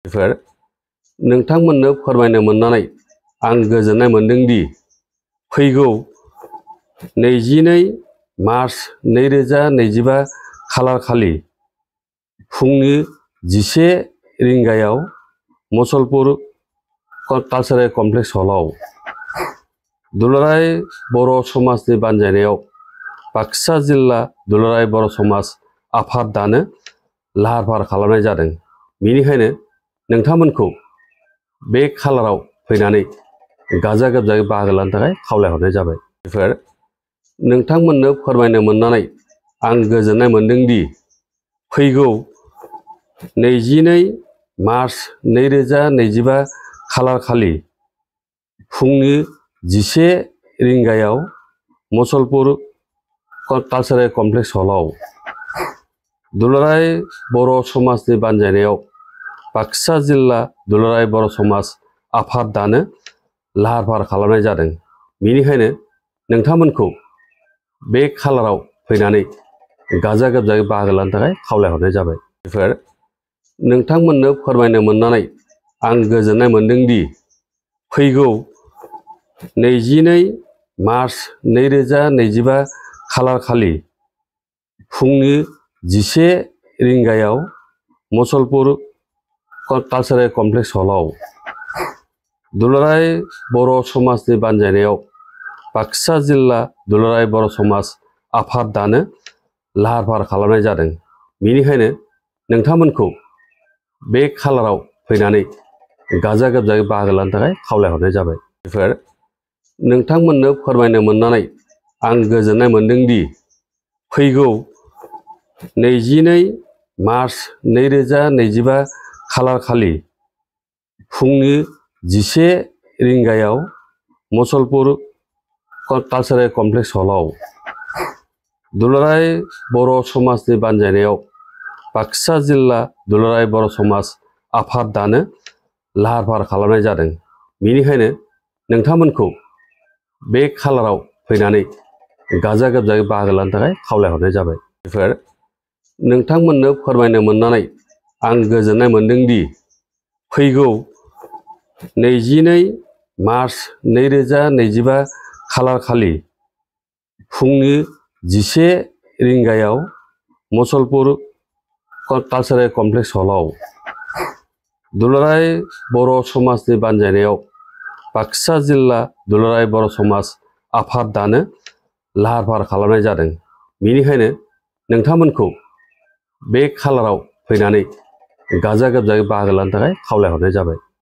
बेफोर नोंथांमोननो फोरमायनो मोननानै आं गोजोननाय मोनदों दि फैगौ 22 मार्च 2025 खालार खालि फुंनि 11 रिंगायाव मुसलपुर कालचारेल कमप्लेक्स हलाव दुलाराय बर' समाजनि बानजायनायाव बाक्सा जिल्ला दुलाराय बर' समाज आफाद दानो लाहार फाहार खालामनाय जादों। बेनिखायनो नोंथांमोनखौ बे खालाराव फैनानै गाजा गोमजायै बाहागो लानो थाखाय खावलायहरनाय जाबाय। बेफोर नोंथांमोननो फोरमायनो मोननानै आं गोजोननाय मोनदों दि फैगौ 22 मार्च 2025 खालार खालि फुंनि 11 रिंगायाव मुसलपुर कालचारेल कमप्लेक्स हलाव दुलाराय बर' समाजनि बानजायनायाव बाक्सा जिल्ला दुलाराय बर' समाज आफाद दानो लाहार फाहार खालामनाय जादों। बेनिखायनो नोंथांमोनखौ बे खालाराव फैनानै गाजा गोमजायै बाहागो लानो थाखाय खावलायहरनाय जाबाय। बेफोर नोंथांमोननो फोरमायनो मोननानै आं गोजोननाय मोनदों दि फैगौ 22 मार्च 2025 खालार खालि फुंनि 11 रिंगायाव मुसलपुर कालचारेल कमप्लेक्स हलाव दुलाराय बर' समाजनि बानजायनायाव बाक्सा जिल्ला दुलाराय बर' समाज आफाद दानो लाहार फाहार खालामनाय जादों। बेनिखायनो नोंथांमोनखौ बे खालाराव फैनानै गाजा गोमजायै बाहागो लानो थाखाय खावलायहरनाय जाबाय। बेफोर नोंथांमोननो फोरमायनो मोननानै आं गोजोननाय मोनदों दि फैगौ 22 मार्च 2025 खालार खालि फुंनि 11 रिंगायाव मुसलपुर कालचारेल कमप्लेक्स हलाव दुलाराय बर' समाजनि बानजायनायाव बाक्सा जिल्ला दुलाराय बर' समाज आफाद दानो लाहार फाहार खालामनाय जादों। बेनिखायनो नोंथांमोनखौ बे खालाराव फैनानै गाजा गोमजायै बाहागो लानो थाखाय खावलायहरनाय जाबाय। बेफोर नोंथांमोननो फोरमायनो मोननानै आं गोजोननाय मोनदों दि फैगौ 22 मार्च 2025 खालार खालि फुंनि 11 रिंगायाव मुसलपुर कालचारेल कमप्लेक्स हलाव दुलाराय बर' समाजनि बानजायनायाव बाक्सा जिल्ला दुलाराय बर' समाज आफाद दानो लाहार फाहार खालामनाय जादों। बेनिखायनो नोंथांमोनखौ बे खालाराव फैनानै गाजा गोमजायै बाहागो लानो थाखाय खावलायहरनाय जाबाय।